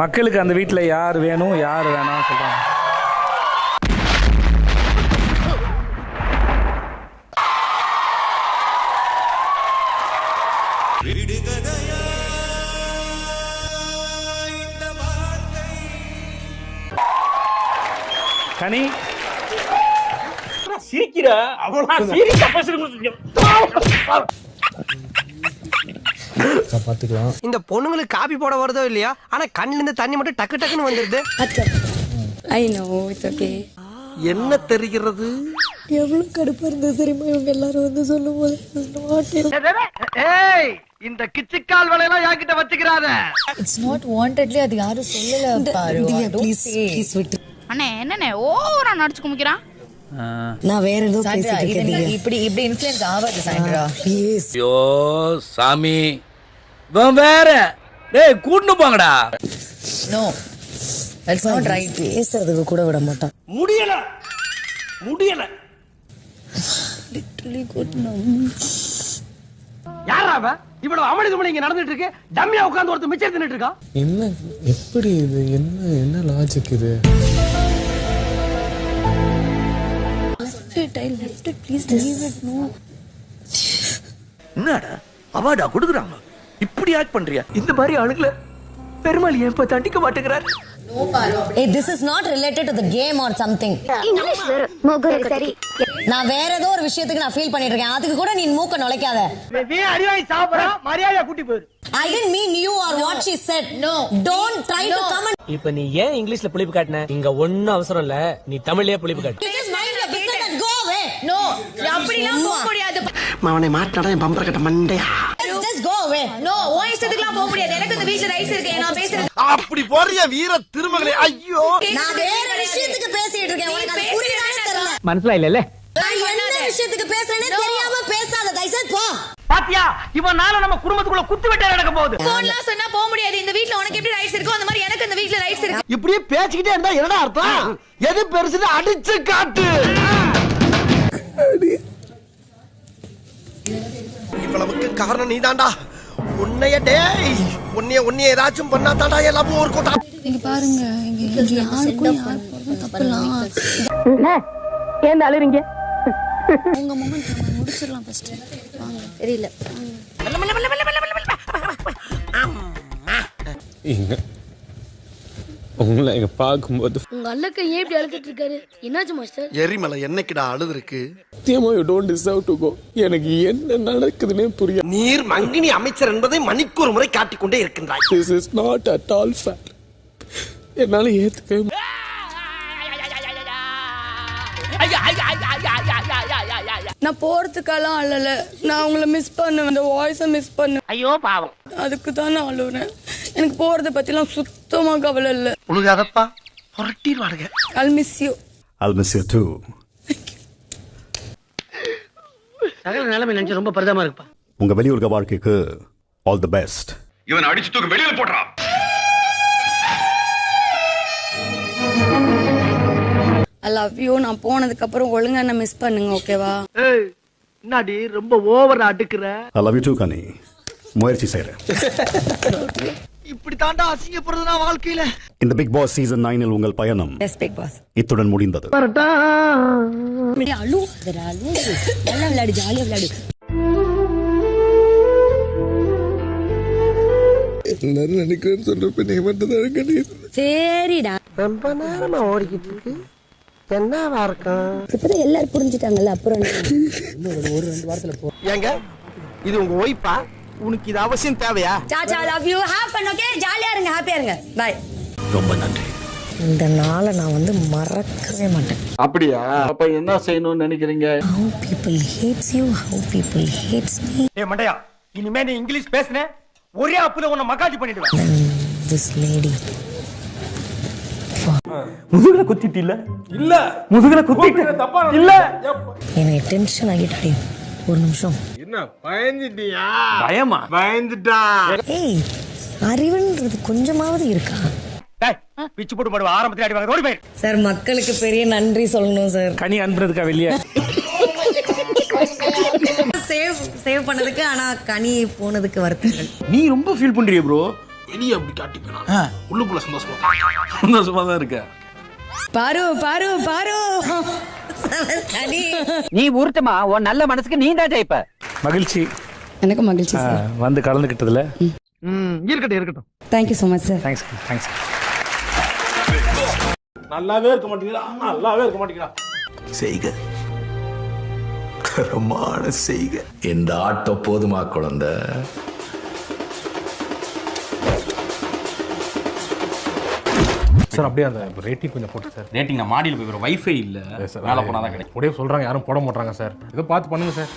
மக்களுக்கு அந்த வீட்டில் யார் வேணும் யார் வேணாம் சொல்கிறாங்க. கனி சிரிக்கிற பாத்துக்கலாம். இந்த பொண்ணுங்களுக்கு காபி போட வருதோ இல்லையா, ஆனா கண்ணுல இருந்து தண்ணி மட்டும் டக்கு டக்குன்னு வந்துருது. I know, it's okay. என்ன தெரிகிறது? எவ்வளவு கடுப்பா இருந்தது தெரியுமா இவங்க எல்லாரும் வந்து சொல்லும் போது. ஏய், இந்த கிச்சிக்கால் வேலையெல்லாம் என்கிட்ட வச்சுக்கிறாத. இட்ஸ் நாட் வாண்டட்லி, அது யாரும் சொல்லல பாரு. ப்ளீஸ் ப்ளீஸ் விட்டு அண்ணே என்னண்ணே ஓவரா நடிச்சு குமிக்கிறான். நான் வேற ஏதோ பேசிட்டு இருக்கேன். இப்படி இன்ஃப்ளூயன்ஸ் ஆகாது சாயந்திரா ப்ளீஸ். ஐயோ சாமி வேற டேய் கூட்டு போங்கடா. No that's not right. பேசுறதுக்கு கூட விட மாட்டான். முடியல லிட்டரலி குட் நோ. யாரா அவ? இவ்வளவு அமளிதுமளி இங்க நடந்துட்டு இருக்கு. டம்மியா உட்கார்ந்து ஒருத்தர் மிச்சம் தின்னுட்டு இருக்கா. என்ன எப்படி இது? என்ன லாஜிக் இது? I left it, please leave it. No. என்னடா அவார்டா கொடுக்குறாங்க இப்படி ஆக்ட் பண்றியா? இந்த மாதிரி ஆளுங்கள பெருமாள் ஏன் இப்ப தண்டிக்க மாட்டேங்கிறார்? Hey, this is not related to the game or something. English வேற முகரு சரி. நான் வேற ஏதோ ஒரு விஷயத்துக்கு நான் ஃபீல் பண்ணிட்டு இருக்கேன். அதுக்கு கூட நீ மூக்க நுழைக்காத. நீ அறிவாய் சாப்பிடுறா, மரியாதையா கூட்டி போயிரு. I didn't mean you or what she said. No. Don't try to come and இப்ப நீ ஏன் இங்கிலீஷ்ல புளிப்பு காட்டின? இங்க ஒண்ணும் அவசரம் இல்ல, நீ தமிழ்லயே புளிப்பு காட்டு. just mind your business and go away. No அப்படிலாம் போக முடியாது. அவனை மாட்டாடா என் பம்பர கட்ட மண்டையா. Just go away. நோ ஓ இஷ்டத்துக்குலாம் போக முடியாது. எனக்கு இந்த வீட்ல ரைட்ஸ் இருக்கு. நான் பேசுறது அப்படி போறிய வீர திருமகளே. ஐயோ, நான் வேற விஷயத்துக்கு பேசிட்டு இருக்கேன். உனக்கு அது புரியுதானே தெரியல. மனசுல இல்ல. நான் என்ன விஷயத்துக்கு பேசுறேனே தெரியாம பேசாத. தயவுசெய்து போ. பாத்தியா, இவனால நம்ம குடும்பத்துக்குள்ள குத்து வெட்ட நடக்க போகுது. போன்லாம் சொன்னா போக முடியாது. இந்த வீட்ல உனக்கு எப்படி ரைட்ஸ் இருக்கோ அந்த மாதிரி எனக்கு இந்த வீட்ல ரைட்ஸ் இருக்கு. இப்படியே பேசிக்கிட்டே இருந்தா என்னடா அர்த்தம்? எது பெருசுன்னு அடிச்சு காட்டு. இவ்வளவுக்கு காரணம் நீதான்டா. உன்னைய டேய் உன்னைய ஏதாச்சும் பண்ணா தாண்டா எல்லாம் ஊர் கோட்டா. இங்க பாருங்க, இங்க யாருக்கும் தப்பலாம். ஏன் அழுறீங்க? உங்க மொமெண்ட் நம்ம முடிச்சிடலாம் ஃபர்ஸ்ட். வாங்க. தெரியல. உங்களை எங்க பார்க்கும்போது உங்க அண்ணக்கு ஏன் இப்படி அழுதுட்டு இருக்காரு? என்னாச்சு மாஸ்டர்? எரிமலை என்னைக்குடா அழுதுருக்கு? சத்தியமா you don't deserve to go. எனக்கு என்ன நடக்குதுன்னே புரியல. நீர் மங்கினி அமைச்சர் என்பதை மணிக்கு ஒரு முறை காட்டிக்கொண்டே இருக்கின்றாய். This is not at all fair. என்னால ஏத்துக்கவே நான் போறதுக்கெல்லாம் அழல. நான் உங்களை மிஸ் பண்ணுவேன். இந்த வாய்ஸை மிஸ் பண்ணுவேன். ஐயோ பாவம். அதுக்கு தான் நான் அழுறேன். எனக்கு போறதை பத்திலாம் சுத்தமா கவலை இல்ல. உழுகாதப்பா, புரட்டிடுவானுங்க. I'll miss you. I'll miss you too. சகல நிலைமை நினைச்சு ரொம்ப பரிதாபமா இருக்குப்பா. உங்க வெளியூர்க வாழ்க்கைக்கு ஆல் தி பெஸ்ட். இவன் அடிச்சு தூக்கி வெளியில போடுறான். I love you. நான் போனதுக்கு அப்புறம் ஒழுங்கா என்ன மிஸ் பண்ணுங்க, ஓகேவா? ஏய், என்னடி ரொம்ப over அடுக்குற? I love you too கனி. முயற்சி செய்றேன். இப்படி தாண்டா அசிங்கப்படுறதுனா வாழ்க்கையில. இந்த பிக் பாஸ் சீசன் 9 உங்கள் பயணம் Yes, big boss. இத்துடன் முடிந்தது. அழு. நல்லா விளையாடு, ஜாலியா விளையாடு. எல்லாரும் நினைக்கிறேன்னு சொல்றப்ப நீ மட்டும் தான் கிடையாது. சரிடா. ரொம்ப நேரமா ஓடிக்கிட்டு இருக்கு. என்னவா இருக்கும்? இப்பதான் எல்லாரும் புரிஞ்சுட்டாங்கல்ல. அப்புறம் ஒரு 2 வாரத்துல போ. ஏங்க இது உங்க ஒய்ஃபா? உனக்கு இது அவசியம் தேவையா? சாச்சா love you. Have fun. Okay, ஜாலியா இருங்க, ஹாப்பியா இருங்க. பை. ரொம்ப நன்றி. இந்த நாளை நான் வந்து மறக்கவே மாட்டேன். அப்படியா? அப்ப என்ன செய்யணும்னு நினைக்கிறீங்க? How people hates you, how people hates me. ஏய் மண்டையா, இனிமே நீ இங்கிலீஷ் பேசுனே ஒரே அப்புல உன்னை மகாஜி பண்ணிடுவேன். This lady. முதுகுல குத்திட்டு இல்ல? இல்ல. முதுகுல குத்திட்டு இல்ல. எனக்கு டென்ஷன் ஆகிட்டாடி. ஒரு நிமிஷம். என்ன பயந்துட்டியா? பயமா? பயந்துட்டா. ஏய், அறிவுன்றது கொஞ்சமாவது இருக்கா? டேய், பிச்சு போட்டு போடுவா. ஆரம்பத்துல அடி வாங்க. ஓடி போய். சார், மக்களுக்கு பெரிய நன்றி சொல்லணும் சார். கனி அனுப்புறதுக்கா வெளியே சேவ் பண்ணதுக்கு. ஆனா கனி போனதுக்கு வருத்தங்கள். நீ ரொம்ப ஃபீல் பண்றியே ப்ரோ. வெளியே அப்படி காட்டிப்பேன் உள்ளுக்குள்ள சந்தோஷமா தான் இருக்க. பாரு பாரு பாரு நீ உருட்டுமா உன் நல்ல மனசுக்கு நீ தான் ஜெயிப்ப. மகிழ்ச்சி எனக்கு மகிழ்ச்சி சார். வந்து கலந்துக்கிட்டதுல. இருக்கட்டும். Thank you so much sir. Thanks. நல்லாவே இருக்க மாட்டீங்களா? செய்க கரமான செய்க. இந்த ஆட்டம் போதுமா குழந்தை? சார் அப்படியே அந்த ரேட்டிங் கொஞ்சம் போட்டு சார். ரேட்டிங் நான் மாடியில் போய் வைஃபை இல்லை சார், மேலே போனால் தான் கிடைக்கும். அப்படியே சொல்றாங்க, யாரும் போட மாட்டாங்க சார். ஏதோ பார்த்து பண்ணுங்க சார்.